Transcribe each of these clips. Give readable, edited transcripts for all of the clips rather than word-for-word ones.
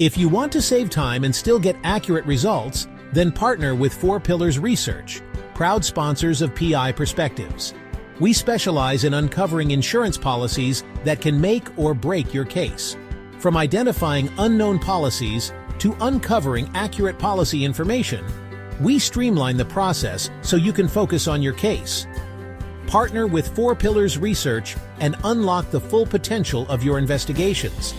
If you want to save time and still get accurate results, then partner with 4 Pillars Research, proud sponsors of PI Perspectives. We specialize in uncovering insurance policies that can make or break your case. From identifying unknown policies to uncovering accurate policy information, we streamline the process so you can focus on your case. Partner with 4 Pillars Research and unlock the full potential of your investigations.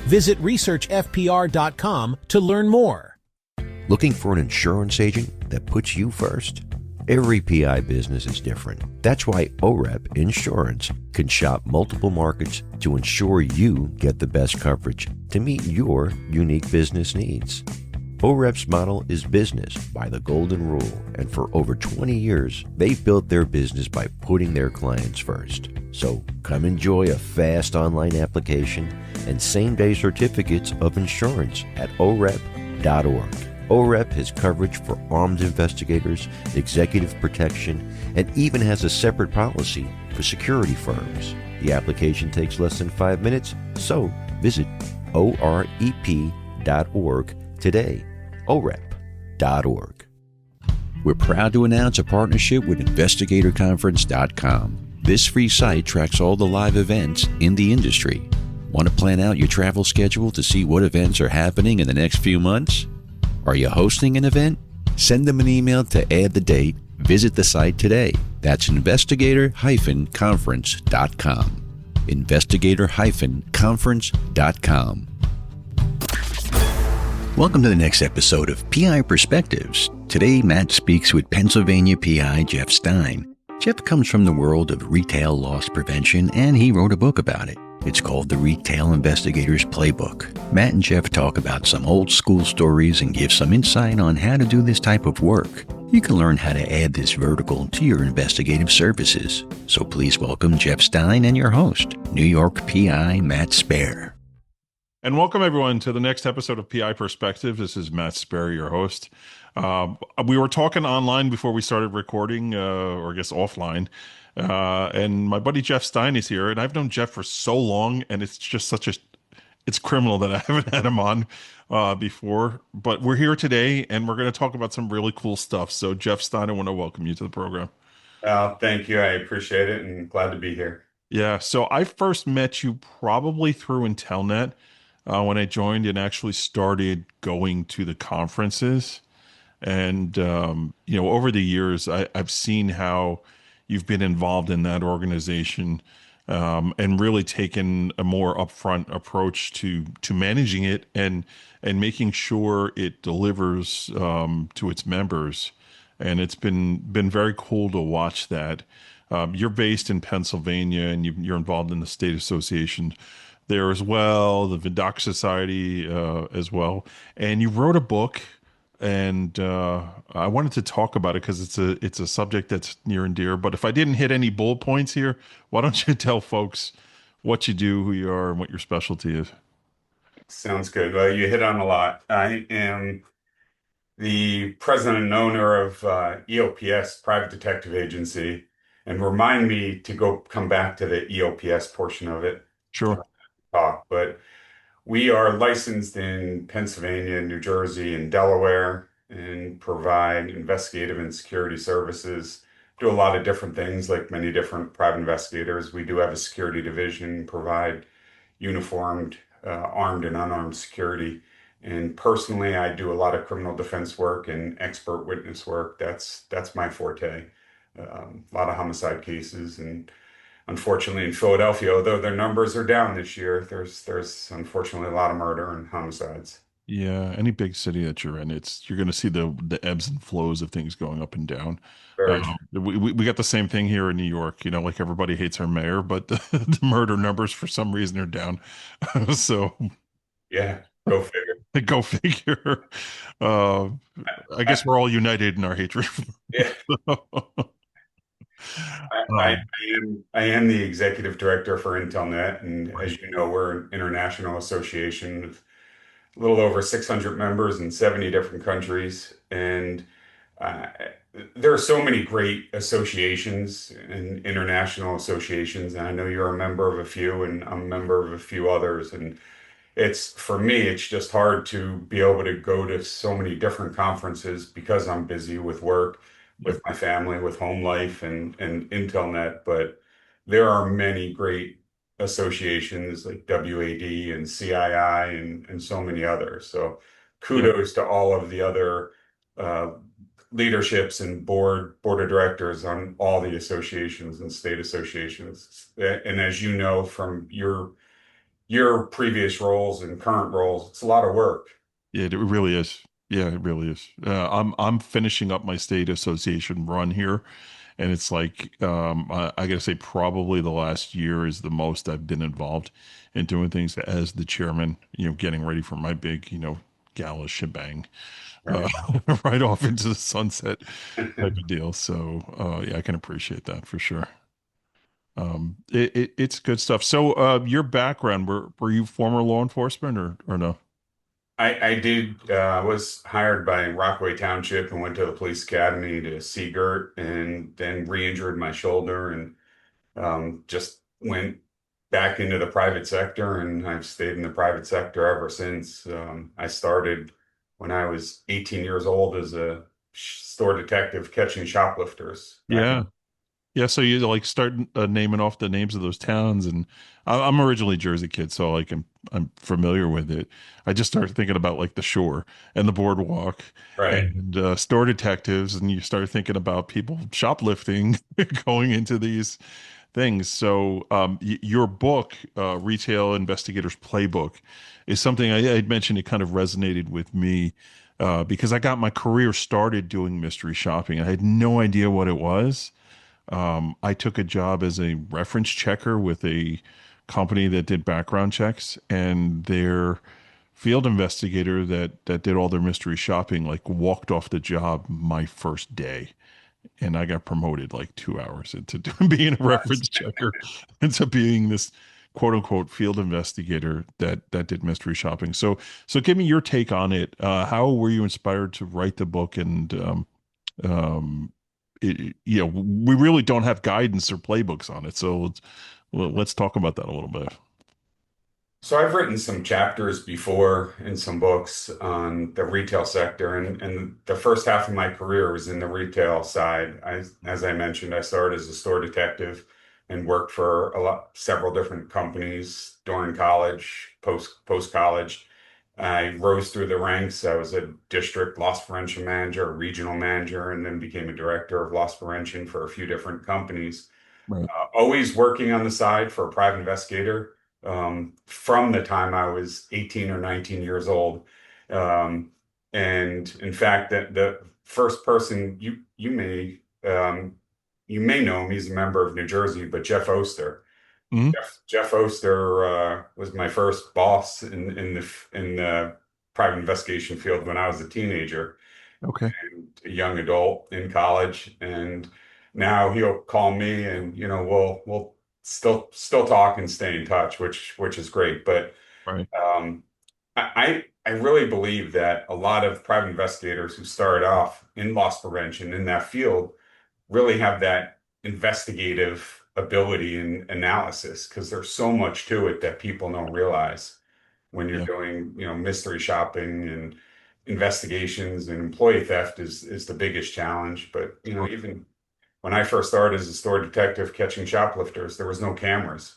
Visit researchfpr.com to learn more. Looking for an insurance agent that puts you first? Every PI business is different. That's why OREP Insurance can shop multiple markets to ensure you get the best coverage to meet your unique business needs. OREP's model is business by the golden rule, and for over 20 years, they've built their business by putting their clients first. So come enjoy a fast online application and same-day certificates of insurance at OREP.org. OREP has coverage for armed investigators, executive protection, and even has a separate policy for security firms. The application takes less than 5 minutes, so visit OREP.org today. OREP.org. We're proud to announce a partnership with investigatorconference.com. This free site tracks all the live events in the industry. Want to plan out your travel schedule to see what events are happening in the next few months? Are you hosting an event? Send them an email to add the date. Visit the site today. That's investigator-conference.com. Investigator-conference.com. Welcome to the next episode of PI Perspectives. Today, Matt speaks with Pennsylvania PI Jeff Stein. Jeff comes from the world of retail loss prevention, and he wrote a book about it. It's called the Retail Investigators Playbook. Matt and Jeff talk about some old school stories and give some insight on how to do this type of work. You can learn how to add this vertical to your investigative services. So please welcome Jeff Stein and your host, New York PI Matt Spaier. And welcome everyone to the next episode of PI Perspective. This is Matt Spaier, your host. We were talking online before we started recording, or I guess offline. And my buddy Jeff Stein is here, and I've known Jeff for so long, and it's just it's criminal that I haven't had him on before. But we're here today, and we're going to talk about some really cool stuff. So Jeff Stein, I want to welcome you to the program. Thank you. I appreciate it, and glad to be here. Yeah. So I first met you probably through Intelnet when I joined and actually started going to the conferences. And, over the years, I've seen how you've been involved in that organization and really taken a more upfront approach to managing it and making sure it delivers to its members. And it's been very cool to watch that. You're based in Pennsylvania, and you're involved in the state association there as well, the Vidocq Society as well. And you wrote a book. And I wanted to talk about it because it's a subject that's near and dear. But if I didn't hit any bullet points here, why don't you tell folks what you do, who you are, and what your specialty is? Sounds good. Well, you hit on a lot. I am the president and owner of EOPS, Private Detective Agency, and remind me to come back to the EOPS portion of it. Sure. But we are licensed in Pennsylvania, New Jersey, and Delaware, and provide investigative and security services. Do a lot of different things, like many different private investigators. We do have a security division, provide uniformed, armed and unarmed security. And personally, I do a lot of criminal defense work and expert witness work. That's my forte. A lot of homicide cases, and unfortunately in Philadelphia, although their numbers are down this year, there's unfortunately a lot of murder and homicides. Yeah, any big city that you're in, you're going to see the ebbs and flows of things going up and down. We got the same thing here in New York. Like everybody hates our mayor, but the murder numbers for some reason are down. So yeah, go figure. Go figure. I guess we're all united in our hatred. Yeah. I am the executive director for Intelnet, and as you know, we're an international association with a little over 600 members in 70 different countries. And there are so many great associations and international associations, and I know you're a member of a few, and I'm a member of a few others. And it's for me, it's just hard to be able to go to so many different conferences because I'm busy with work, Yep. with my family, with home life and Intelnet. But there are many great associations like WAD and CII and so many others. So Yep. kudos to all of the other uh, leaderships and board of directors on all the associations and state associations. And as you know from your previous roles and current roles, it's a lot of work. Yeah, it really is. Yeah, it really is. I'm finishing up my state association run here, and it's like I gotta say probably the last year is the most I've been involved in doing things as the chairman. Getting ready for my big gala shebang, uh, Right. right off into the sunset type of deal. So yeah, I can appreciate that for sure. It's good stuff. So your background, were you former law enforcement or no? I did was hired by Rockaway Township and went to the police academy to see Gert and then re-injured my shoulder and just went back into the private sector and I've stayed in the private sector ever since. I started when I was 18 years old as a store detective catching shoplifters back. Yeah. Yeah, so you like start naming off the names of those towns, and I'm originally Jersey kid, so like I'm familiar with it. I just started thinking about like the shore and the boardwalk Right. and store detectives, and you start thinking about people shoplifting going into these things. So y your book, Retail Investigators Playbook, is something I'd mentioned. It kind of resonated with me because I got my career started doing mystery shopping. I had no idea what it was. I took a job as a reference checker with a company that did background checks, and their field investigator that did all their mystery shopping like walked off the job my first day, and I got promoted like 2 hours into being a reference checker into being this quote unquote field investigator that did mystery shopping. So give me your take on it. How were you inspired to write the book and um, we really don't have guidance or playbooks on it. So let's talk about that a little bit. So I've written some chapters before in some books on the retail sector, and the first half of my career was in the retail side. As I mentioned, I started as a store detective and worked for several different companies during college, post college. I rose through the ranks. I was a district loss prevention manager, a regional manager, and then became a director of loss prevention for a few different companies. Right. Always working on the side for a private investigator from the time I was 18 or 19 years old. Um, and in fact, that the first person you may know him, he's a member of New Jersey, but Jeff Oster. Mhm. Jeff Oster was my first boss in the private investigation field when I was a teenager Okay. and a young adult in college, and now he'll call me, and we'll still talk and stay in touch, which is great. But Right. I really believe that a lot of private investigators who start off in loss prevention in that field really have that investigative ability and analysis because there's so much to it that people don't realize when you're Yeah. doing, mystery shopping and investigations and employee theft is the biggest challenge. But, Sure. even when I first started as a store detective catching shoplifters, there was no cameras.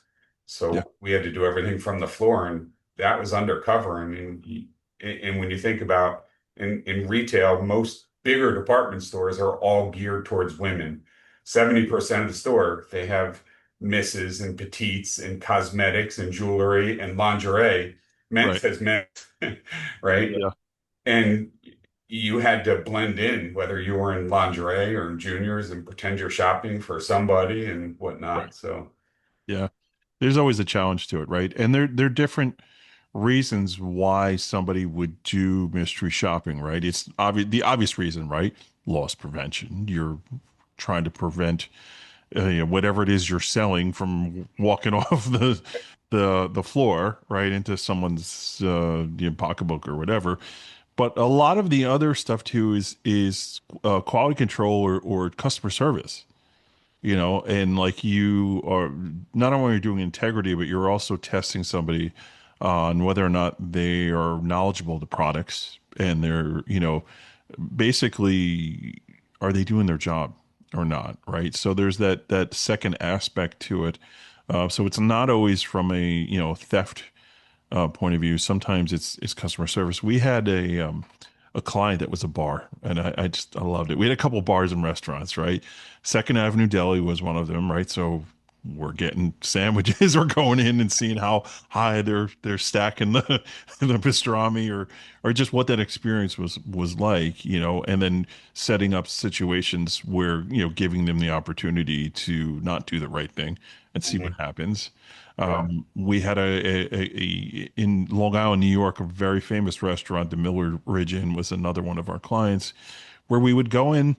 Yeah. So we had to do everything from the floor, and that was undercover. I mean, and when you think about in retail, most bigger department stores are all geared towards women. 70% of the store, they have misses and petites and cosmetics and jewelry and lingerie. Men Right. says men, right? Yeah. And you had to blend in, whether you were in lingerie or in juniors, and pretend you're shopping for somebody and Right. whatnot. So, Yeah. There's always a challenge to it, right? And there are different reasons why somebody would do mystery shopping, right? It's obvious the obvious reason, right? Loss prevention. You're trying to prevent whatever it is you're selling from walking off the floor right into someone's pocketbook or whatever. But a lot of the other stuff too is quality control or customer service. And like you are not only are you doing integrity, but you're also testing somebody on whether or not they are knowledgeable of the products and they're, basically, are they doing their job or not, right? So there's that second aspect to it. So it's not always from a, theft point of view. Sometimes it's customer service. We had a client that was a bar, and I loved it. We had a couple bars and restaurants, right? Second Avenue Deli was one of them, right? So we're getting sandwiches. We're going in and seeing how high they're stacking the pastrami, or just what that experience was like, and then setting up situations where, giving them the opportunity to not do the right thing and see what Mhm. happens. Yeah. We had in Long Island, New York, a very famous restaurant, the Miller Ridge Inn was another one of our clients, where we would go in,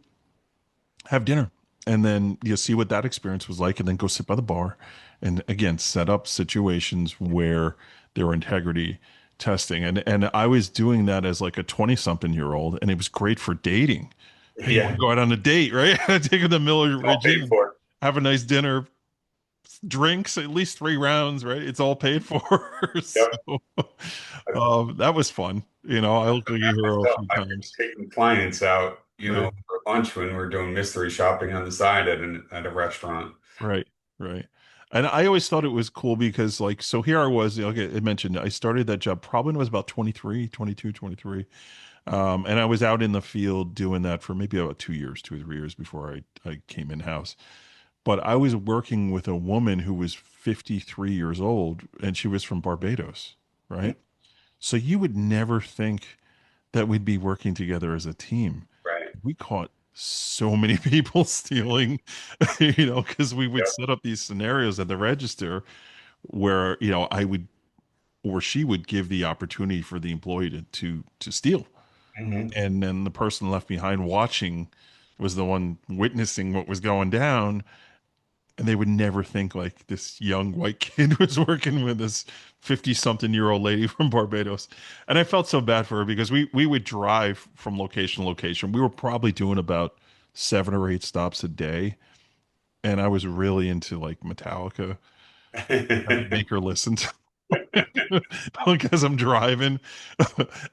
have dinner, and then you see what that experience was like, and then go sit by the bar, and again set up situations where there were integrity testing, and I was doing that as like a 20-something-year-old, and it was great for dating. You want Yeah. to go out on a date, right? Take them to Miller It's all Ridge paid Inn, for. have a nice dinner, drinks, at least 3 rounds, right? It's all paid for. Yep. So that was fun. I looked like a hero a So few I've been times. taking clients out, Right, for lunch when we're doing mystery shopping on the side at a restaurant. right, right. And I always thought it was cool because, like, so here I was, okay, I mentioned I started that job probably when I was about 23, 22, 23. And I was out in the field doing that for maybe about 2 years, 2 or 3 years before I came in house. But I was working with a woman who was 53 years old, and she was from Barbados, right? So you would never think that we'd be working together as a team. Right. We caught so many people stealing, because we would Yep. set up these scenarios at the register where, I would or she would give the opportunity for the employee to steal. Hmm. And then the person left behind watching was the one witnessing what was going down, and they would never think like this young white kid was working with this 50-something-year-old lady from Barbados. And I felt so bad for her because we would drive from location to location. We were probably doing about 7 or 8 stops a day, and I was really into like Metallica. I would make her listen to because I'm driving.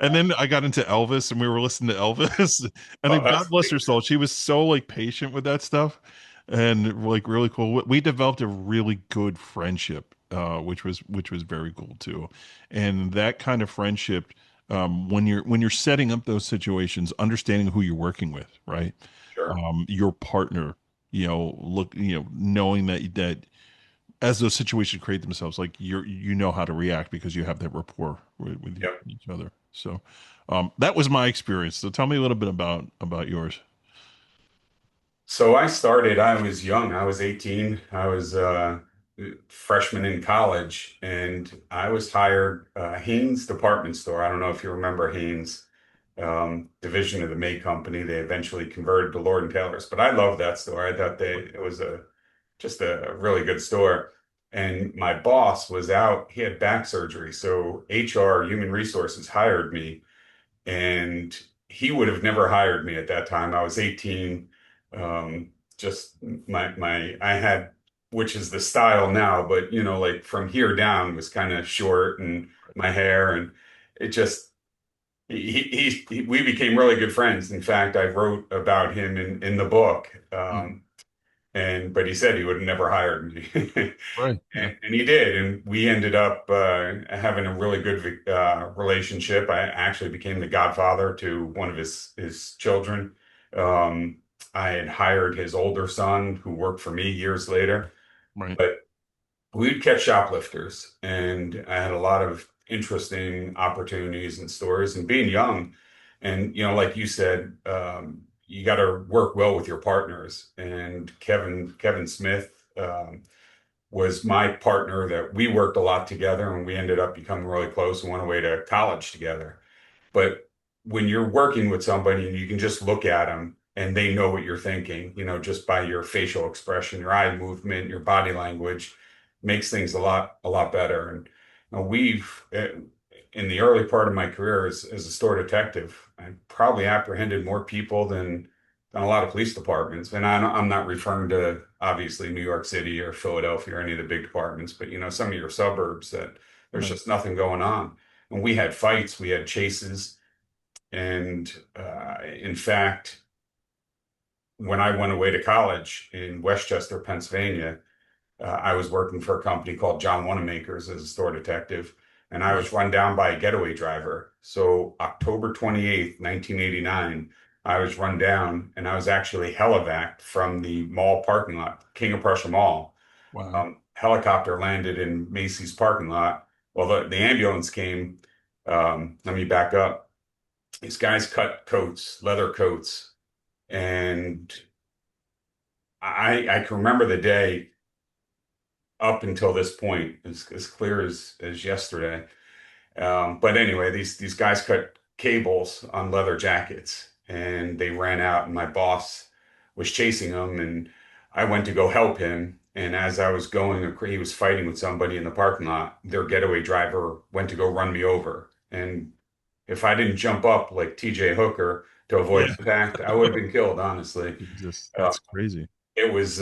And then I got into Elvis, and we were listening to Elvis. And Oh, then that's God bless her soul, she was so like patient with that stuff and like really cool. We developed a really good friendship, which was very cool too. And that kind of friendship, when you're setting up those situations, understanding who you're working with, right? sure. Your partner, knowing that as those situations create themselves, like you know how to react because you have that rapport with Yep. each other. So that was my experience. So tell me a little bit about yours. So I was young. I was 18. I was a freshman in college, and I was hired Haynes department store. I don't know if you remember Haynes, division of the May Company. They eventually converted to Lord and Taylor's, but I loved that store. I thought it was just a really good store. And my boss was out, he had back surgery. So HR, human resources, hired me, and he would have never hired me at that time. I was 18. Just I had, which is the style now, but like from here down was kind of short, and my hair, and it just, we became really good friends. In fact, I wrote about him in the book. Mhm. But he said he would have never hired me. Right. Yeah. And he did. And we ended up having a really good relationship. I actually became the godfather to one of his children. Um, I had hired his older son who worked for me years later. Right. But we'd catch shoplifters, and I had a lot of interesting opportunities and stories. And being young, and like you said, you got to work well with your partners. And Kevin Smith was my partner that we worked a lot together, and we ended up becoming really close and went away to college together. But when you're working with somebody and you can just look at them and they know what you're thinking, just by your facial expression, your eye movement, your body language, makes things a lot better. And in the early part of my career as a store detective, I probably apprehended more people than a lot of police departments. And I'm not referring to obviously New York City or Philadelphia or any of the big departments, but some of your suburbs that There's Right. just nothing going on. And we had fights, we had chases, and in fact, when I went away to college in Westchester, Pennsylvania, I was working for a company called John Wanamaker's as a store detective, and I was run down by a getaway driver. So October 28th, 1989, I was run down, and I was actually helivaced from the mall parking lot, King of Prussia Mall. Wow. Helicopter landed in Macy's parking lot. Well, the ambulance came. Let me back up. These guys cut coats, leather coats, and I can remember the day up until this point as clear as yesterday. But anyway, these guys cut cables on leather jackets and they ran out, and my boss was chasing them, and I went to go help him. And as I was going, he was fighting with somebody in the parking lot. Their getaway driver went to go run me over. And if I didn't jump up like TJ Hooker to avoid Yeah. impact, I would have been killed, honestly. Jesus, Uh, that's crazy. it was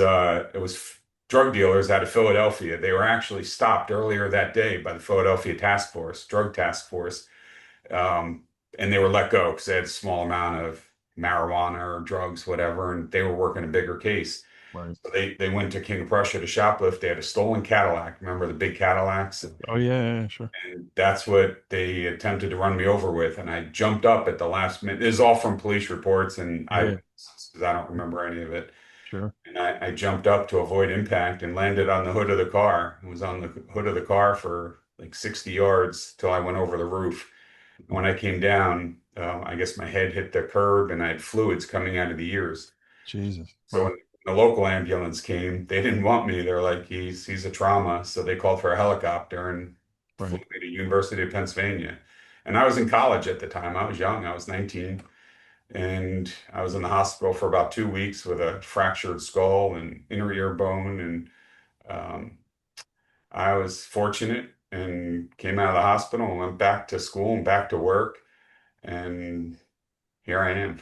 drug dealers out of Philadelphia. They were actually stopped earlier that day by the Philadelphia Task Force, Drug Task Force, um, and they were let go because they had a small amount of marijuana or drugs, whatever, and they were working a bigger case. Right. So they went to King of Prussia to shoplift. They had a stolen Cadillac. Remember the big Cadillacs? Oh yeah, sure. And that's what they attempted to run me over with. And I jumped up at the last minute. This is all from police reports and Yeah, eyewitnesses, because I don't remember any of it. sure. And I jumped up to avoid impact and landed on the hood of the car. I was on the hood of the car for like 60 yards till I went over the roof. When I came down, I guess my head hit the curb and I had fluids coming out of the ears. Jesus. So Wow. when the local ambulance came, they didn't want me. They're like, he's a trauma. So they called for a helicopter and flew Right. me to University of Pennsylvania. And I was in college at the time. I was young. I was 19. And I was in the hospital for about 2 weeks with a fractured skull and inner ear bone. And um, I was fortunate and came out of the hospital and went back to school and back to work. And here I am.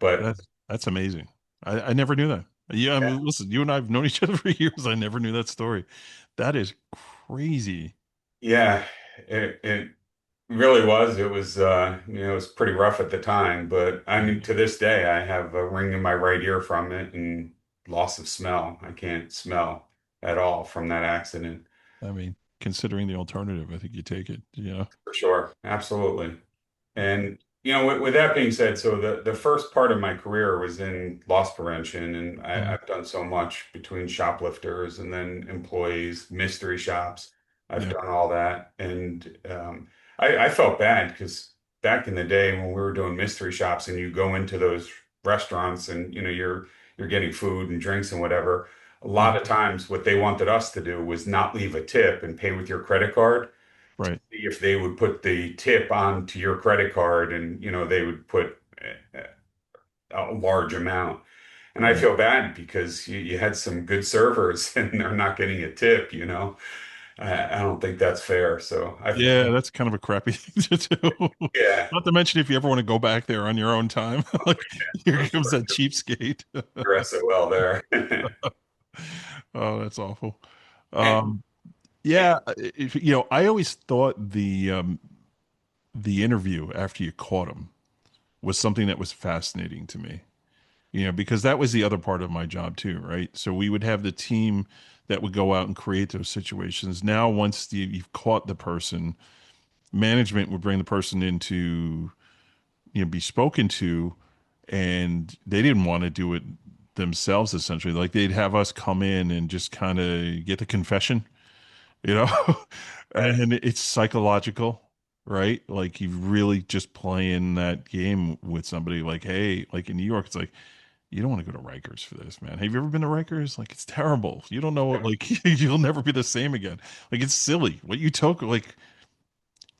But That's amazing. I never knew that. Yeah, I yeah, mean, listen, you and I have known each other for years. I never knew that story. That is crazy. yeah, it really was. It was, it was pretty rough at the time. But I mean, to this day, I have a ring in my right ear from it and loss of smell. I can't smell at all from that accident. I mean, considering the alternative, I think you take it. Yeah. For sure. Absolutely. And with that being said, so the first part of my career was in loss prevention, and Mhm. I've done so much between shoplifters and then employees, mystery shops. I've Yeah. done all that, and I felt bad because back in the day when we were doing mystery shops, and you go into those restaurants, and you're getting food and drinks and whatever. A lot Mhm. of times, what they wanted us to do was not leave a tip and pay with your credit card, Right. if they would put the tip onto your credit card, and they would put a large amount. And I Right. feel bad because you had some good servers and they're not getting a tip. I don't think that's fair. So I feel, Yeah, that's kind of a crappy thing to do. yeah, Not to mention if you ever want to go back there on your own time, like here comes that cheapskate. dress it well there. Oh, that's awful. And, Yeah, I always thought the interview after you caught him was something that was fascinating to me. Because that was the other part of my job too, right? So we would have the team that would go out and create those situations. Now, once you've caught the person, management would bring the person in to, be spoken to, and they didn't want to do it themselves, essentially. Like they'd have us come in and just kind of get the confession, you know, right, and it's psychological, right? Like you really just playing that game with somebody like, hey, like in New York, it's like, you don't want to go to Rikers for this, man. Have you ever been to Rikers? Like, it's terrible. You don't know, like, you'll never be the same again. Like, it's silly. What you took, like,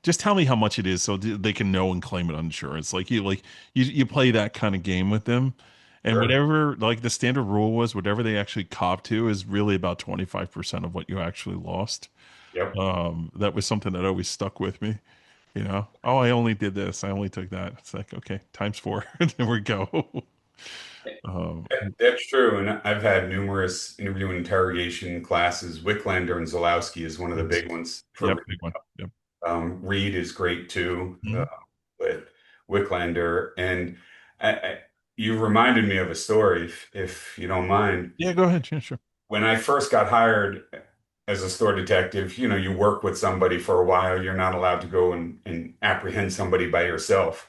just tell me how much it is so they can know and claim it on insurance. Like, you play that kind of game with them. And sure, whatever, like, the standard rule was, whatever they actually cop to is really about 25% of what you actually lost. yep. That was something that always stuck with me. Oh, I only did this. I only took that. It's like, okay, times four. There we go. That's true. And I've had numerous interview and interrogation classes. Wicklander and Zalowski is one of the Yes. big ones for Yep. me. Big one. Yep. Reed is great too, Mhm. with Wicklander. And I, you reminded me of a story, if you don't mind. Yeah, go ahead. Yeah, sure. When I first got hired as a store detective, you work with somebody for a while. You're not allowed to go and apprehend somebody by yourself.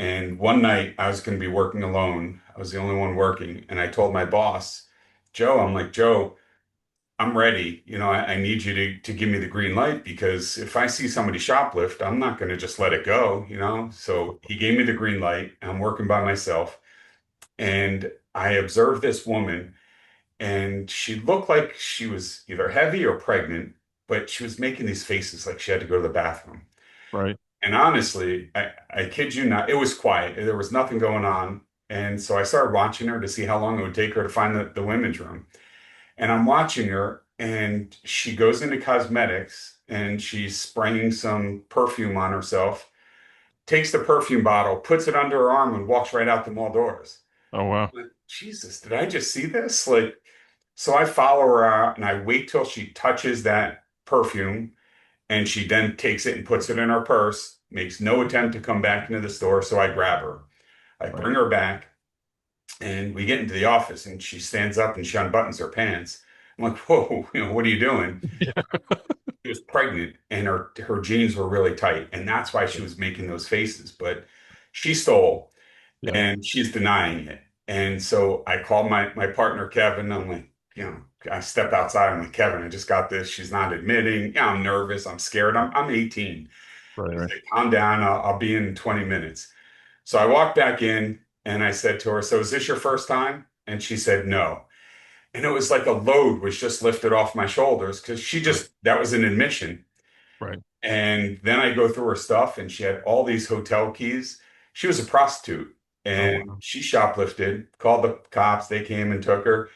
And one night I was going to be working alone. I was the only one working. And I told my boss, Joe, I'm like, Joe, I'm ready. I need you to give me the green light because if I see somebody shoplift, I'm not going to just let it go. So he gave me the green light. I'm working by myself. And I observed this woman, and she looked like she was either heavy or pregnant, but she was making these faces like she had to go to the bathroom. Right. And honestly, I kid you not, it was quiet. There was nothing going on. And so I started watching her to see how long it would take her to find the women's room. And I'm watching her, and she goes into cosmetics and she's spraying some perfume on herself, takes the perfume bottle, puts it under her arm, and walks right out the mall doors. Oh, wow. Like, Jesus, did I just see this? Like, so I follow her out and I wait till she touches that perfume, and she then takes it and puts it in her purse, makes no attempt to come back into the store. So I grab her. I Right. bring her back, and we get into the office, and she stands up and she unbuttons her pants. I'm like, whoa, what are you doing? Yeah. She was pregnant, and her jeans were really tight, and that's why she was making those faces. But she stole, Yeah. and she's denying it. And so I called my partner Kevin. I'm like, I step outside. I'm like, Kevin, I just got this. She's not admitting. Yeah, I'm nervous. I'm scared. I'm 18. Right. I Right. said, calm down. I'll be in 20 minutes. So I walked back in and I said to her, so is this your first time? And she said, no. And it was like a load was just lifted off my shoulders because Right. that was an admission. Right. And then I go through her stuff, and she had all these hotel keys. She was a prostitute, Oh, and wow. she shoplifted, called the cops. They came and took her.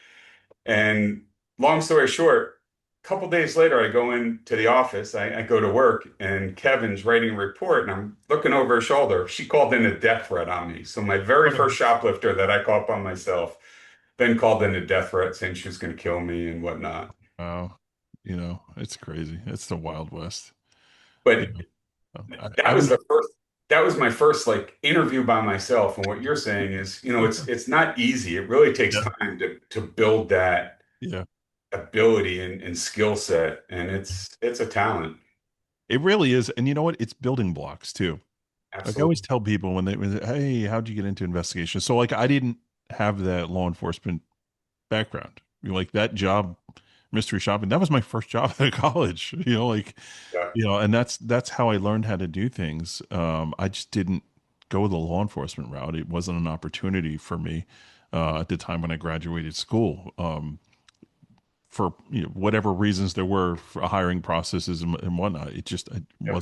And long story short, a couple days later, I go into the office. I go to work, and Kevin's writing a report, and I'm looking over her shoulder. She called in a death threat on me. So my very first shoplifter that I caught by myself then called in a death threat saying she was going to kill me and whatnot. Wow. It's crazy. It's the Wild West. You But know, that I was was, the first. That was my first like interview by myself. And what you're saying is, it's not easy. It really takes yeah. time to build that Yeah. ability and skill set, and it's a talent. It really is. And you know what? It's building blocks too. Like I always Absolutely. tell people hey, how'd you get into investigation? So like I didn't have that law enforcement background. Like that job, mystery shopping, that was my first job out of college, Yeah. and that's how I learned how to do things. I just didn't go the law enforcement route. It wasn't an opportunity for me at the time when I graduated school. For whatever reasons there were for hiring processes and whatnot, it Yep.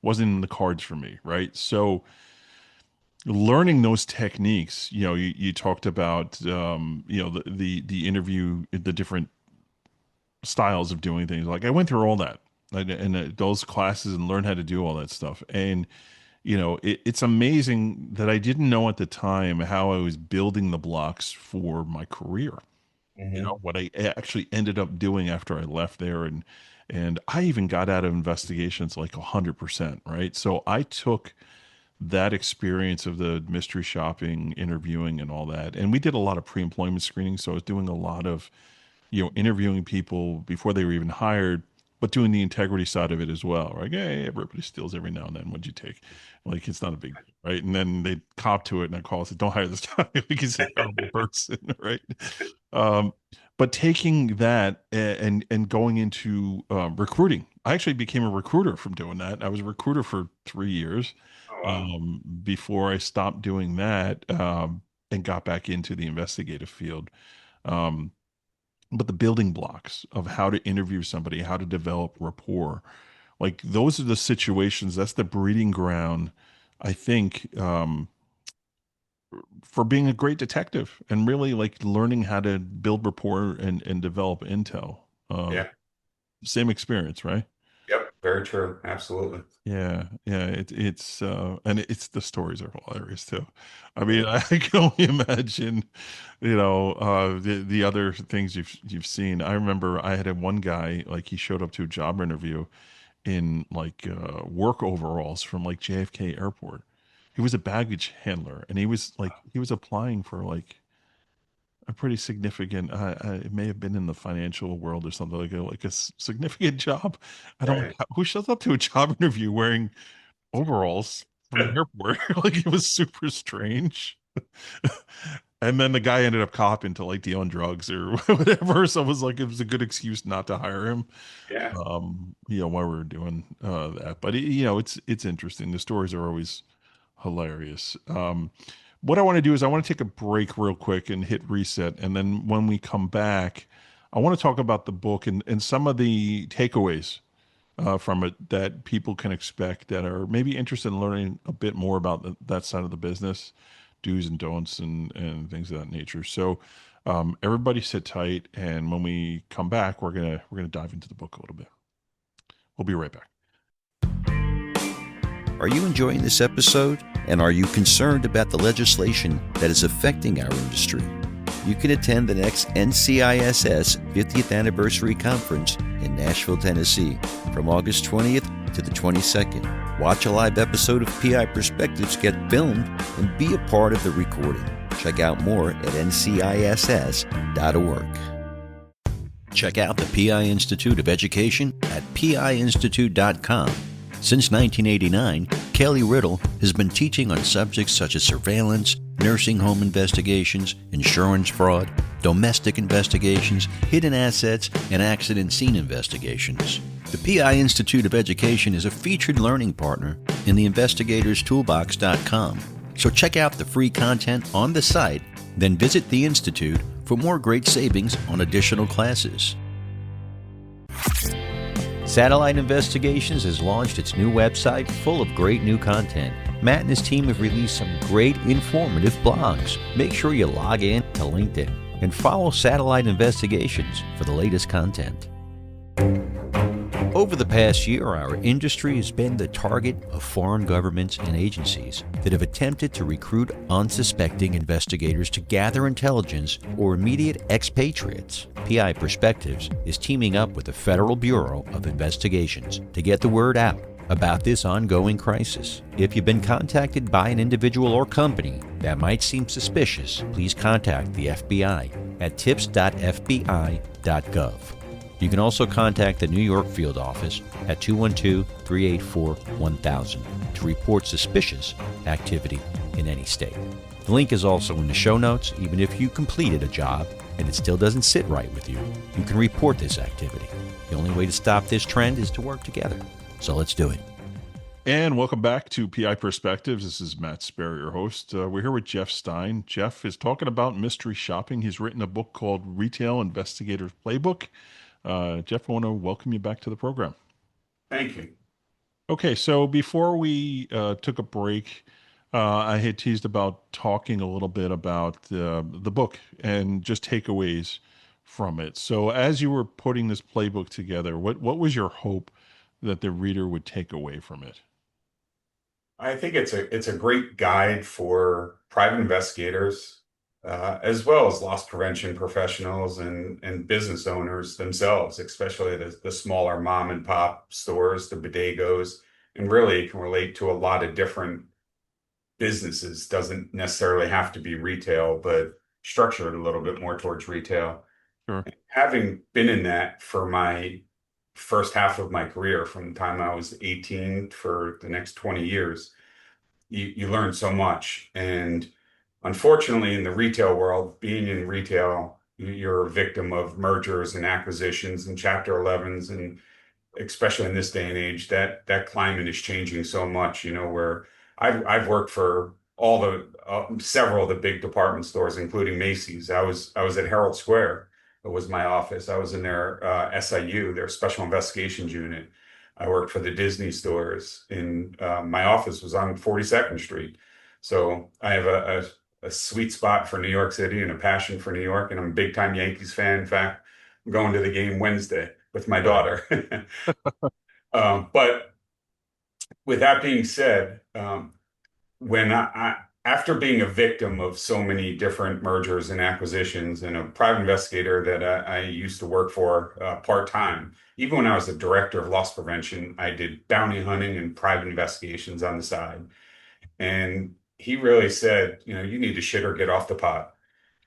wasn't in the cards for me, right? So learning those techniques, you talked about the interview, the different styles of doing things. Like I went through all that and those classes and learned how to do all that stuff. And it's amazing that I didn't know at the time how I was building the blocks for my career. Hmm. What I actually ended up doing after I left there, and I even got out of investigations like 100%, right? So I took that experience of the mystery shopping, interviewing, and all that, and we did a lot of pre-employment screening. So I was doing a lot of interviewing people before they were even hired, but doing the integrity side of it as well. Right? Hey, everybody steals every now and then. What'd you take? Like it's not a big deal, right? And then they cop to it, and I call and say, "Don't hire this guy. Like he's a terrible person," right? Um, but taking that and going into recruiting, I actually became a recruiter from doing that. I was a recruiter for 3 years Oh, wow. before I stopped doing that and got back into the investigative field. Um, but the building blocks of how to interview somebody, how to develop rapport, like those are the situations. That's the breeding ground, I think, for being a great detective and really like learning how to build rapport and develop intel. Yeah. Same experience, right? Yep. Very true. Absolutely. Yeah. And it's the stories are hilarious too. I mean, Yeah. I can only imagine, the other things you've seen. I remember I had one guy, like, he showed up to a job interview in like work overalls from like JFK Airport. He was a baggage handler, and he was applying for like a pretty significant. It may have been in the financial world or something, like a significant job. And I'm like, Right. who shows up to a job interview wearing overalls from the airport? Like, it was super strange. And then the guy ended up copping to like dealing drugs or whatever. So it was a good excuse not to hire him. Yeah. While we were doing that. But it's interesting. The stories are always hilarious. What I want to do is I want to take a break real quick and hit reset, and then when we come back, I want to talk about the book and some of the takeaways from it that people can expect that are maybe interested in learning a bit more about that side of the business, do's and don'ts, and things of that nature. So, everybody sit tight, and when we come back, we're gonna dive into the book a little bit. We'll be right back. Are you enjoying this episode? And are you concerned about the legislation that is affecting our industry? You can attend the next NCISS 50th Anniversary Conference in Nashville, Tennessee, from August 20th to the 22nd. Watch a live episode of PI Perspectives get filmed and be a part of the recording. Check out more at nciss.org. Check out the PI Institute of Education at piinstitute.com. Since 1989, Kelly Riddle has been teaching on subjects such as surveillance, nursing home investigations, insurance fraud, domestic investigations, hidden assets, and accident scene investigations. The PI Institute of Education is a featured learning partner in the investigatorstoolbox.com. So check out the free content on the site, then visit the Institute for more great savings on additional classes. Satellite Investigations has launched its new website full of great new content. Matt and his team have released some great informative blogs. Make sure you log in to LinkedIn and follow Satellite Investigations for the latest content. Over the past year, our industry has been the target of foreign governments and agencies that have attempted to recruit unsuspecting investigators to gather intelligence or immediate expatriates. PI Perspectives is teaming up with the Federal Bureau of Investigations to get the word out about this ongoing crisis. If you've been contacted by an individual or company that might seem suspicious, please contact the FBI at tips.fbi.gov. You can also contact the New York field office at 212-384-1000 to report suspicious activity in any state. The link is also in the show notes. Even if you completed a job and it still doesn't sit right with you, you can report this activity. The only way to stop this trend is to work together. So let's do it. And welcome back to PI Perspectives. This is Matt Spaier, your host. We're here with Jeff Stein. Jeff is talking about mystery shopping. He's written a book called Retail Investigators Playbook. Jeff, I want to welcome you back to the program. Thank you. Okay, so before we took a break, I had teased about talking a little bit about the book and just takeaways from it. So as you were putting this playbook together, what was your hope that the reader would take away from it? I think it's a great guide for private investigators, as well as loss prevention professionals and business owners themselves, especially the smaller mom and pop stores, the bodegos, and really can relate to a lot of different businesses. Doesn't necessarily have to be retail, but structured a little bit more towards retail. Sure. Having been in that for my first half of my career, from the time I was 18 for the next 20 years, you learn so much. And unfortunately, in the retail world, being in retail, you're a victim of mergers and acquisitions and Chapter 11s, and especially in this day and age, that climate is changing so much. Where I've worked for all the several of the big department stores, including Macy's. I was at Herald Square. It was my office. I was in their SIU, their Special Investigations Unit. I worked for the Disney stores. My office was on 42nd Street. So I have a sweet spot for New York City and a passion for New York, and I'm a big time Yankees fan. In fact, I'm going to the game Wednesday with my daughter. But with that being said, when after being a victim of so many different mergers and acquisitions and a private investigator that I used to work for part-time, even when I was a director of loss prevention, I did bounty hunting and private investigations on the side. And he really said, you need to shit or get off the pot.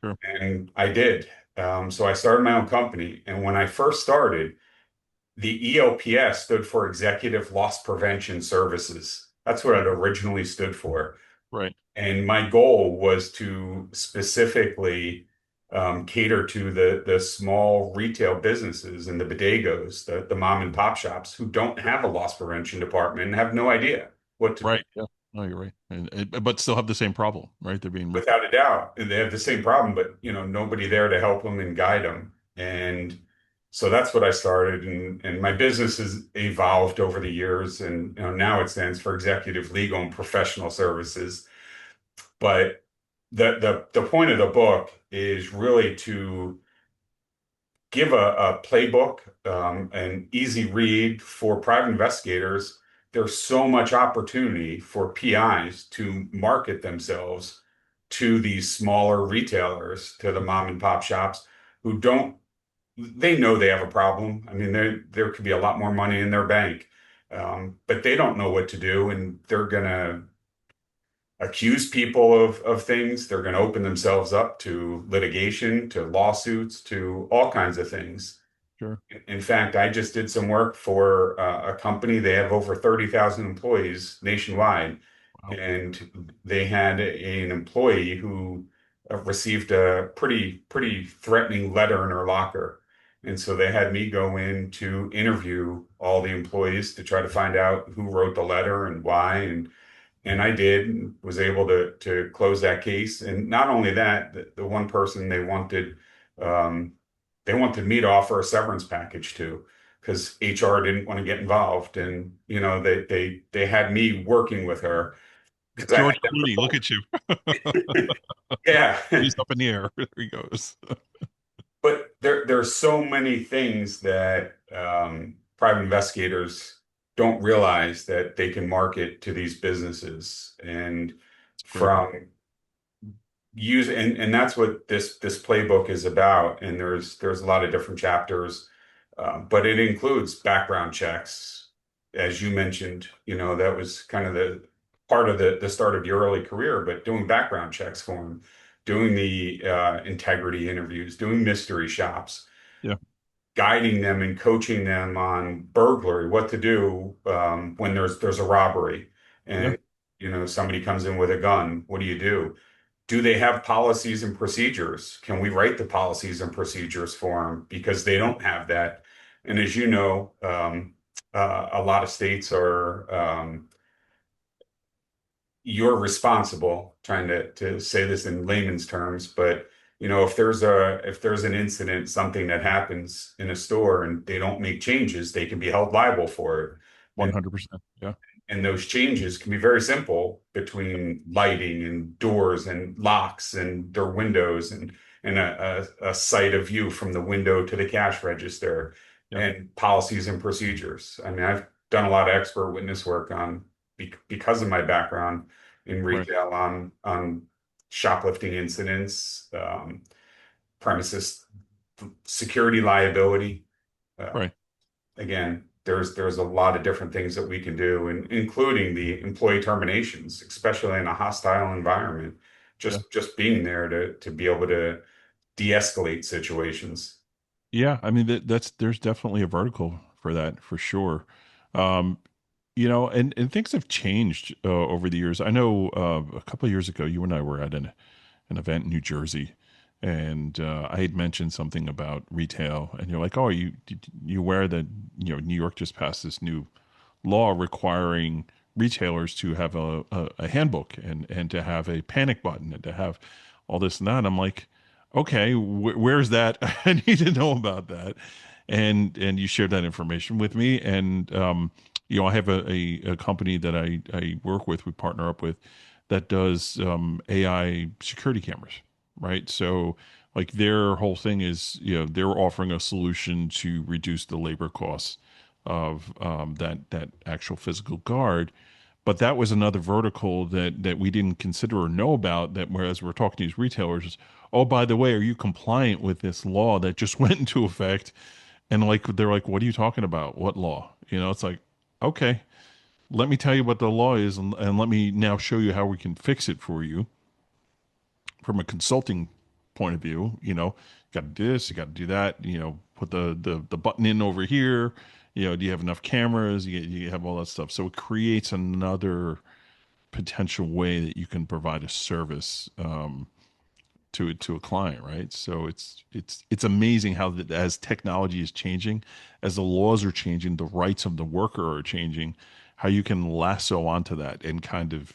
Sure. And I did. So I started my own company. And when I first started, the ELPS stood for Executive Loss Prevention Services. That's what it originally stood for. Right. And my goal was to specifically cater to the small retail businesses and the bodegos, the mom and pop shops who don't have a loss prevention department and have no idea what to do. Right. Yeah. No, you're right. But still have the same problem, right? They're being, Without a doubt, they have the same problem, but nobody there to help them and guide them. And so that's what I started, and my business has evolved over the years, and now it stands for Executive Legal and Professional Services. But the point of the book is really to give a playbook, an easy read for private investigators. There's so much opportunity for PIs to market themselves to these smaller retailers, to the mom and pop shops who don't, they know they have a problem. I mean, there could be a lot more money in their bank, but they don't know what to do, and they're gonna accuse people of things. They're going to open themselves up to litigation, to lawsuits, to all kinds of things. sure. In fact, I just did some work for a company. They have over 30,000 employees nationwide, Wow. and they had an employee who received a pretty threatening letter in her locker. And so they had me go in to interview all the employees to try to find out who wrote the letter and why. And I did, and was able to close that case. And not only that, the one person they wanted me to offer a severance package to, because HR didn't want to get involved. And they had me working with her because I George had Clooney, look at you. them. Yeah. He's up in the air. There he goes. But there's so many things that private investigators don't realize that they can market to these businesses, and Great. from use and that's what this playbook is about. And there's a lot of different chapters, but it includes background checks, as you mentioned. That was kind of the part of the start of your early career, but doing background checks for them, doing the integrity interviews, doing mystery shops, Yeah. guiding them and coaching them on burglary, what to do when there's a robbery, Yeah. and somebody comes in with a gun. What do you do? Do they have policies and procedures? Can we write the policies and procedures for them? Because they don't have that. And as you know, a lot of states are you're responsible, trying to say this in layman's terms, but if there's an incident, something that happens in a store and they don't make changes, they can be held liable for it. And 100%. Yeah. and those changes can be very simple, between lighting and doors and locks and their windows, and a sight of view from the window to the cash register, Yeah. and policies and procedures. I mean, I've done a lot of expert witness work because of my background in Right. retail, on shoplifting incidents, premises security liability. Uh, Right. Again, there's a lot of different things that we can do, and including the employee terminations, especially in a hostile environment. Yeah. Just being there to be able to de-escalate situations. Yeah. I mean, there's definitely a vertical for that, for sure. Um, and things have changed over the years. I know a couple of years ago, you and I were at an event in New Jersey, and I had mentioned something about retail, and you're like, "Oh, you aware that New York just passed this new law requiring retailers to have a handbook and to have a panic button and to have all this and that." I'm like, "Okay, where's that? I need to know about that." And you shared that information with me, and I have a company that I work with, we partner up with, that does AI security cameras, right? So like their whole thing is, they're offering a solution to reduce the labor costs of that actual physical guard. But that was another vertical that we didn't consider or know about. That whereas we're talking to these retailers, oh, by the way, are you compliant with this law that just went into effect? And like they're like, what are you talking about? What law? It's like, okay, let me tell you what the law is, and let me now show you how we can fix it for you from a consulting point of view. Got to do this, you got to do that. Put the button in over here. Do you have enough cameras? You have all that stuff. So it creates another potential way that you can provide a service to a client, right? So it's amazing how that as technology is changing, as the laws are changing, the rights of the worker are changing, how you can lasso onto that and kind of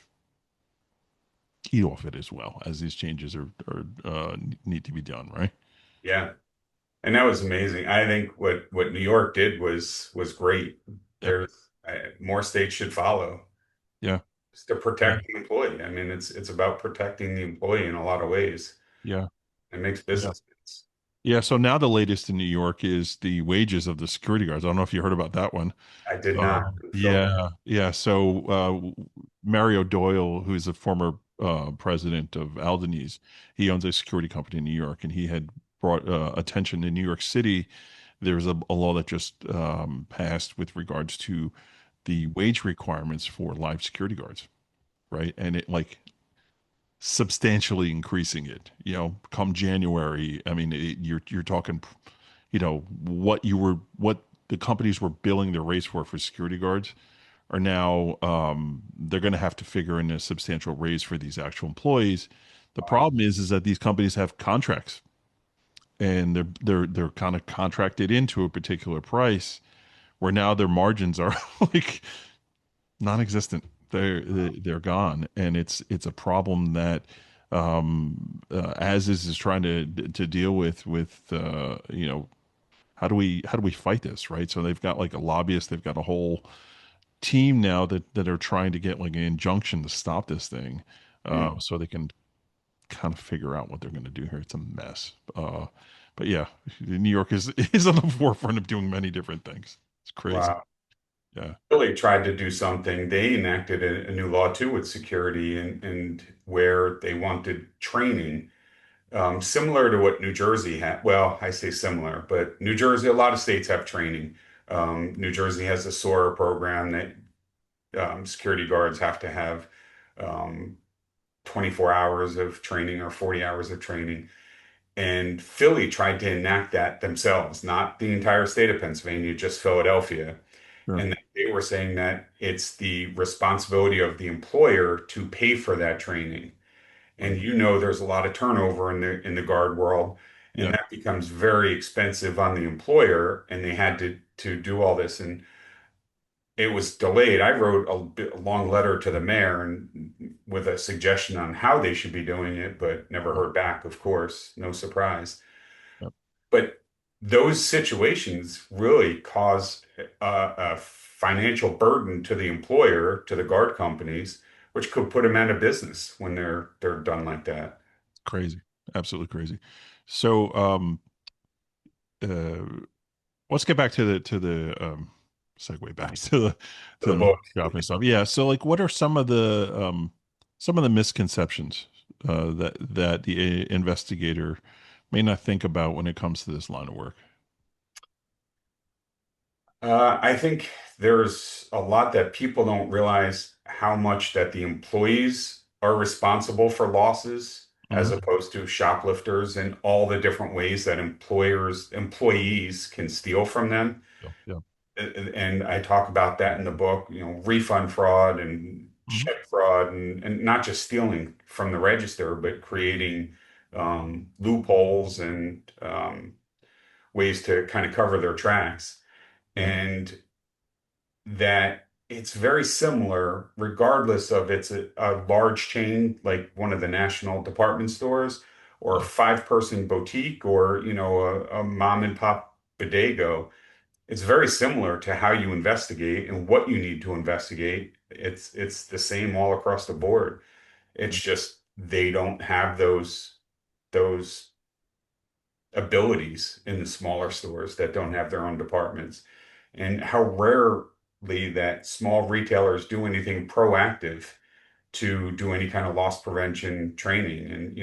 eat off it as well as these changes are need to be done, right? Yeah. And that was amazing. I think what New York did was great. Yep. There's more states should follow. Yeah. It's to Yeah. protect the employee. I mean, it's about protecting the employee in a lot of ways. Yeah. It makes Yeah. business sense. Yeah. So now the latest in New York is the wages of the security guards. I don't know if you heard about that one. I did not fill that. Yeah, yeah. So Mario Doyle, who's a former president of Aldenese, he owns a security company in New York, and he had brought attention in New York City. There's a law that just passed with regards to the wage requirements for live security guards, right? And it like substantially increasing it. Come January, I mean, you're talking, what the companies were billing their rates for security guards are now they're going to have to figure in a substantial raise for these actual employees. The problem is that these companies have contracts and they're kind of contracted into a particular price where now their margins are like non-existent. They're gone, and it's a problem that as is trying to deal with how do we fight this, right? So they've got like a lobbyist, they've got a whole team now that are trying to get like an injunction to stop this thing, Mm. so they can kind of figure out what they're going to do here. It's a mess, but yeah, New York is on the forefront of doing many different things. It's crazy. Wow. Yeah. Philly tried to do something. They enacted a new law too with security and where they wanted training, similar to what New Jersey had. Well, I say similar, but New Jersey, a lot of states have training. New Jersey has a SOAR program that security guards have to have um, 24 hours of training or 40 hours of training. And Philly tried to enact that themselves, not the entire state of Pennsylvania, just Philadelphia. Sure. And they were saying that it's the responsibility of the employer to pay for that training. Right. And there's a lot of turnover in the guard world, and Yeah. that becomes very expensive on the employer, and they had to do all this. And it was delayed. I wrote a long letter to the mayor and with a suggestion on how they should be doing it, but never heard back, of course. No surprise. Yep. But those situations really cause a financial burden to the employer, to the guard companies, which could put them out of business when they're done like that. Crazy. Absolutely crazy. So uh let's get back to the segue back to the For the to the book. shop and stuff. Yeah. So like what are some of the misconceptions that the investigator may not think about when it comes to this line of work? I think there's a lot that people don't realize how much that the employees are responsible for losses as Hmm. opposed to shoplifters and all the different ways that employees can steal from them. Yeah. Yeah. And I talk about that in the book, refund fraud and Hmm. check fraud and not just stealing from the register, but creating loopholes and ways to kind of cover their tracks. Yeah. And that it's very similar, regardless of it's a large chain like one of the national department stores or a Yeah. five-person boutique or a mom and pop bodega. It's very similar to how you investigate and what you need to investigate. It's the same all across the board. It's Yeah. just they don't have those abilities in the smaller stores that don't have their own departments. and how rarely that small retailers do anything proactive to do any kind of loss prevention training. And,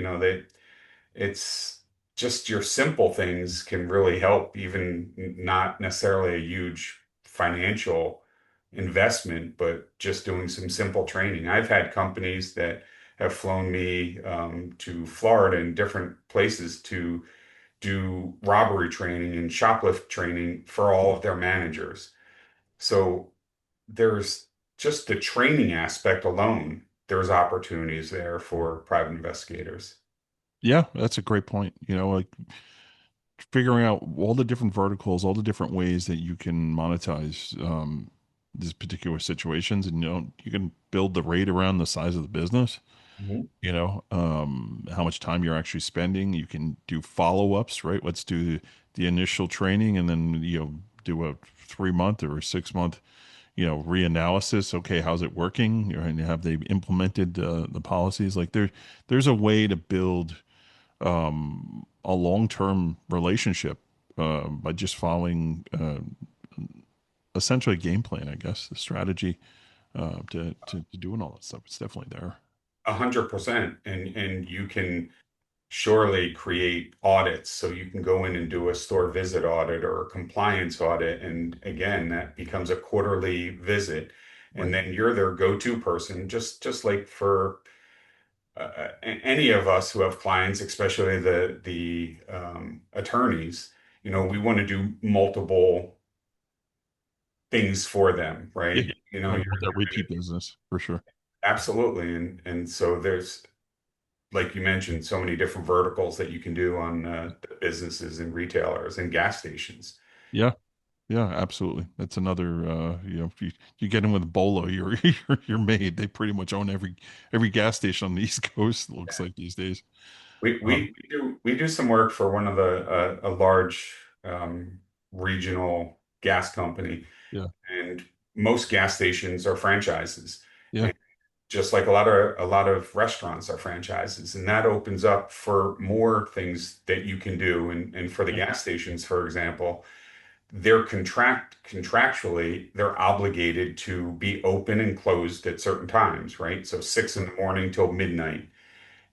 it's just your simple things can really help, even not necessarily a huge financial investment, but just doing some simple training. I've had companies that have flown me to Florida and different places to do robbery training and shoplift training for all of their managers. So there's just the training aspect alone, there's opportunities there for private investigators. Yeah, that's a great point. Like figuring out all the different verticals, all the different ways that you can monetize these particular situations, and you can build the rate around the size of the business. Mhm. How much time you're actually spending. You can do follow-ups, right? Let's do the initial training, and then do a 3 month or a 6 month reanalysis. Okay, how's it working? And have they implemented the policies? Like there's a way to build a long-term relationship by just following essentially a game plan, I guess, the strategy to doing all that stuff. It's definitely there. 100%. And you can surely create audits. So you can go in and do a store visit audit or a compliance audit. And again, that becomes a quarterly visit. And Right. then you're their go-to person, just like for any of us who have clients, especially the attorneys. We want to do multiple things for them, Yeah. right? I want that repeat business for sure. Absolutely. And so there's, like you mentioned, so many different verticals that you can do on the businesses and retailers and gas stations. Yeah. Yeah, absolutely. That's another if you get in with Bolo, you're you're made. They pretty much own every gas station on the East Coast, it looks like these days. We Um, we we do some work for one of the a large regional gas company, yeah. and most gas stations are franchises, Yeah. and just like a lot of restaurants are franchises, and that opens up for more things that you can do. And for the Yeah. gas stations, for example, they're contractually they're obligated to be open and closed at certain times, right? So 6 in the morning till midnight.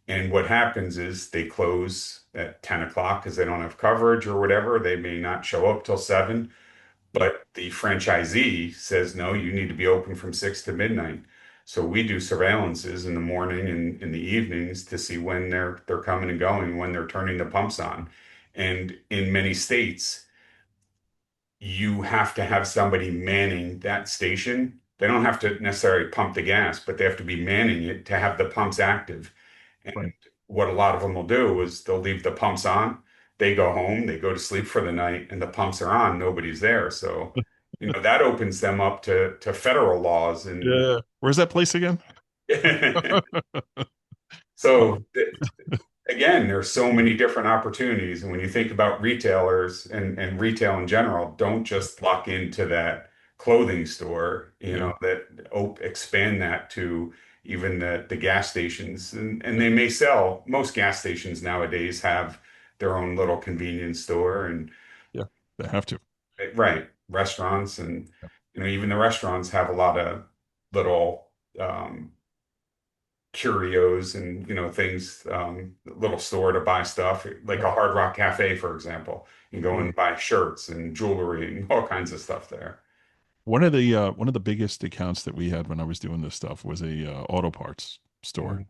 And what happens is they close at 10 o'clock because they don't have coverage or whatever. They may not show up till 7, Yeah. but the franchisee says, no, you need to be open from 6 to midnight. So we do surveillances in the morning and in the evenings to see when they're coming and going, when they're turning the pumps on. And in many states, you have to have somebody manning that station. They don't have to necessarily pump the gas, but they have to be manning it to have the pumps active. Right. And what a lot of them will do is they'll leave the pumps on. They go home, they go to sleep for the night, and the pumps are on. Nobody's there. So, that opens them up to federal laws. And Yeah. Where's that place again? so Oh, again, there's so many different opportunities. And when you think about retailers and retail in general, don't just lock into that clothing store, yeah. that expand that to even the gas stations. And they may sell, most gas stations nowadays have their own little convenience store and Yeah. They have to. right, restaurants. And even the restaurants have a lot of little curios and things, little store to buy stuff like Right. a Hard Rock Cafe, for example. You can go Yeah. and buy shirts and jewelry and all kinds of stuff there. One of the biggest accounts that we had when I was doing this stuff was a auto parts store. Mhm.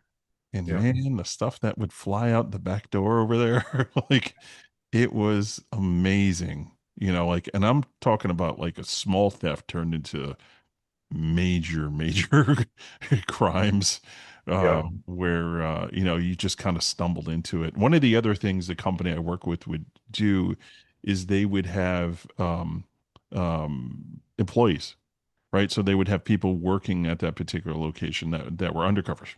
And Yeah, man, the stuff that would fly out the back door over there, like it was amazing. Like, and I'm talking about like a small theft turned into major crimes, yeah, where you just kind of stumbled into it. One of the other things the company I work with would do is they would have employees, right? So they would have people working at that particular location that were undercovers,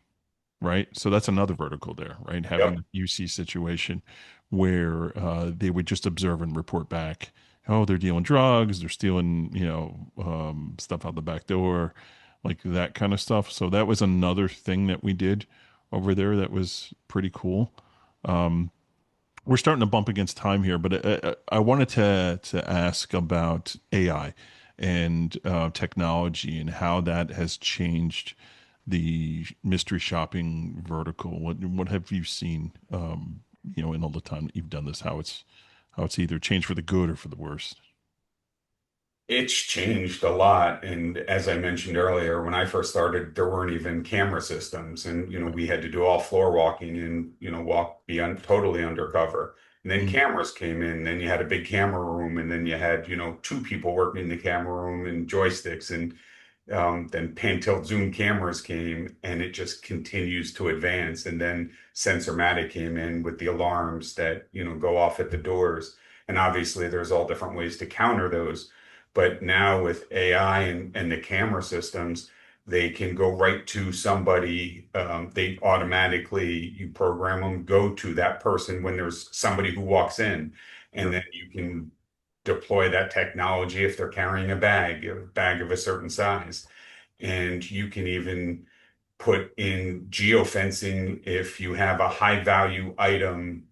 right? So that's another vertical there, right? Having yep, a UC situation where they would just observe and report back. Oh, they're dealing drugs, they're stealing, stuff out the back door, like that kind of stuff. So that was another thing that we did over there that was pretty cool. Um, we're starting to bump against time here, but I wanted to ask about AI and technology and how that has changed the mystery shopping vertical. What have you seen, in all the time that you've done this, how it's either changed for the good or for the worse? It's changed a lot. And as I mentioned earlier, when I first started, there weren't even camera systems. And, Right. we had to do all floor walking and, be totally undercover. And then Mm, cameras came in, then you had a big camera room, and then you had, two people working in the camera room and joysticks. And then pan tilt zoom cameras came, and it just continues to advance. And then Sensormatic came in with the alarms that, go off at the doors. And obviously, there's all different ways to counter those. But now with AI and the camera systems, they can go right to somebody. They automatically, you program them, go to that person when there's somebody who walks in. And sure. then you can deploy that technology if they're carrying a bag of a certain size. And you can even put in geofencing if you have a high value item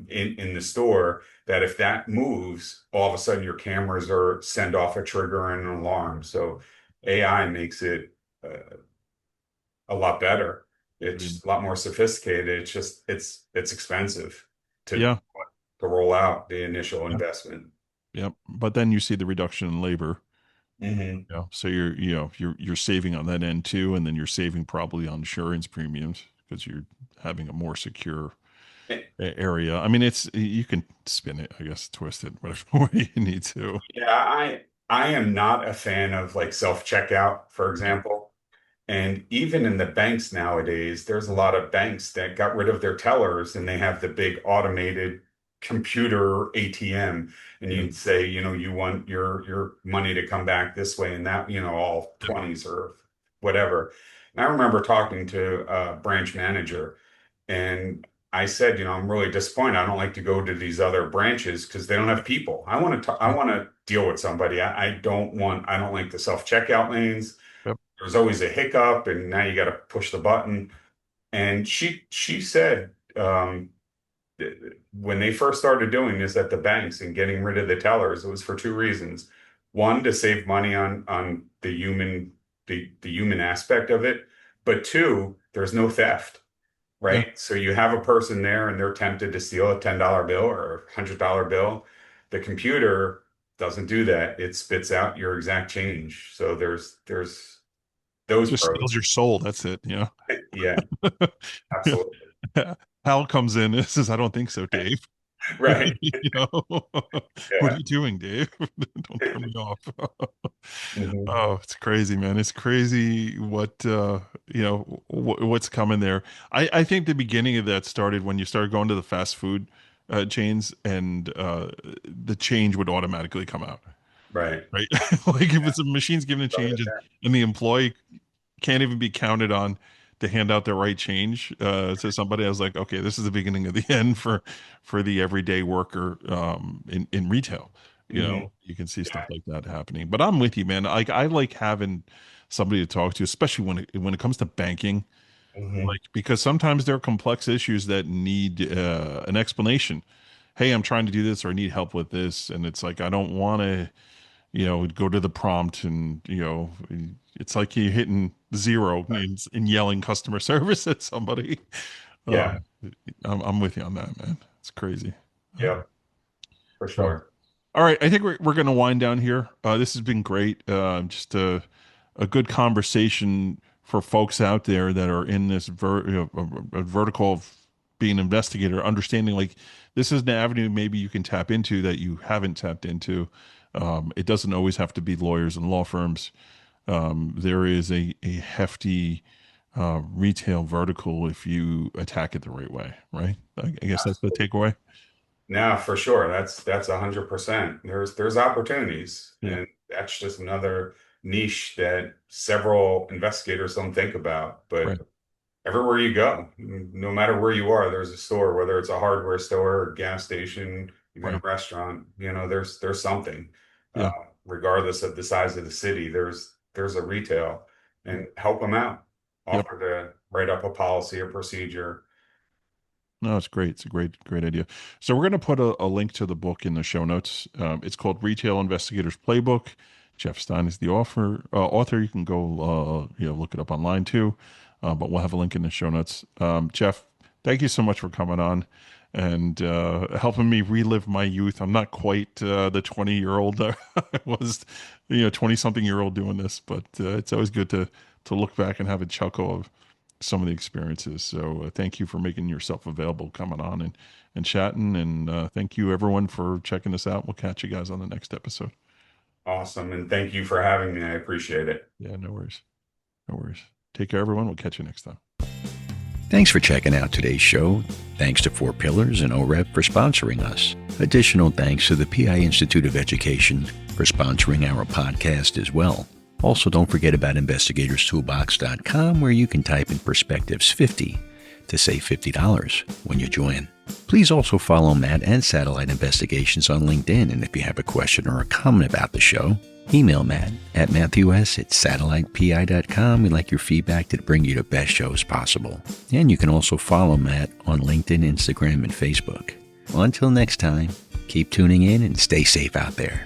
in the store, that if that moves, all of a sudden your cameras are send off a trigger and an alarm. So AI makes it a lot better. Great. It's a lot more sophisticated. It's just it's expensive to Yeah. to roll out the initial Yeah. investment. Yep. But then you see the reduction in labor. Hmm. So you're saving on that end too, and then you're saving probably on insurance premiums because you're having a more secure area. I mean, it's you can spin it, I guess, twist it, whatever way you need to. Yeah, I am not a fan of like self-checkout, for example. And even in the banks nowadays, there's a lot of banks that got rid of their tellers and they have the big automated computer ATM. And Yeah. you'd say, you want your money to come back this way and that, all Yep. 20s or whatever. And I remember talking to a branch manager, and I said, I'm really disappointed. I don't like to go to these other branches because they don't have people. I Yeah. want to deal with somebody. I don't like the self-checkout lanes. Yep. There's always a hiccup, and now you got to push the button. And she said, when they first started doing this at the banks and getting rid of the tellers, it was for two reasons. One, to save money on the human aspect of it, but two, there's no theft, Yeah. right? So you have a person there and they're tempted to steal a $10 bill or a $100 bill. The computer doesn't do that. It spits out your exact change. So there's those Just steals pros. your soul. That's it. Yeah, absolutely. Hal comes in and says, "I don't think so, Dave." Right. What are Yeah. you doing, Dave? Don't turn me off. Hmm. Oh, it's crazy, man. It's crazy what's coming there. I think the beginning of that started when you started going to the fast food chains and the change would automatically come out, Right. right? Like if it's a machine's giving a change and the employee can't even be counted on to hand out the right change to somebody. I was like, okay, this is the beginning of the end for the everyday worker in retail. Hmm. You can see stuff Yeah. like that happening. But I'm with you, man. Like I like having somebody to talk to, especially when it comes to banking. Hmm. Like because sometimes there are complex issues that need an explanation. Hey, I'm trying to do this or I need help with this, and it's like I don't want to go to the prompt and, it's like you hitting zero and yelling customer service at somebody. Uh, Yeah. I'm with you on that, man. It's crazy. Yep. For So, sure. all right. I think we're going to wind down here. This has been great. Just a good conversation for folks out there that are in this a vertical of being an investigator, understanding like this is an avenue maybe you can tap into that you haven't tapped into. It doesn't always have to be lawyers and law firms. There is a hefty retail vertical if you attack it the right way, right? I guess that's the takeaway. No, for sure. That's 100%. There's opportunities, Yeah, and that's just another niche that several investigators don't think about. right, But everywhere you go, no matter where you are, there's a store, whether it's a hardware store, a gas station, even a right. restaurant. There's something. Uh, Yeah, Regardless of the size of the city, there's a retail, yep, and help them out. yep. Offer to write up a policy or procedure. No, it's great. It's a great idea. So we're going to put a link to the book in the show notes. It's called Retail Investigators Playbook. Jeff Stein is the author. You can go look it up online too. But we'll have a link in the show notes. Jeff, thank you so much for coming on and helping me relive my youth. I'm not quite the 20-year-old I was, 20-something-year-old doing this, but it's always good to look back and have a chuckle of some of the experiences. So thank you for making yourself available, coming on and chatting. And thank you, everyone, for checking this out. We'll catch you guys on the next episode. Awesome. And thank you for having me. I appreciate it. Yeah, no worries. No worries. Take care, everyone. We'll catch you next time. Thanks for checking out today's show. Thanks to 4 Pillars and OREP for sponsoring us. Additional thanks to the PI Institute of Education for sponsoring our podcast as well. Also, don't forget about investigatorstoolbox.com, where you can type in Perspectives 50 to save $50 when you join. Please also follow Matt and Satellite Investigations on LinkedIn, and if you have a question or a comment about the show, email Matt at matthews@satellitepi.com. We'd like your feedback to bring you the best shows possible. And you can also follow Matt on LinkedIn, Instagram, and Facebook. Until next time, keep tuning in and stay safe out there.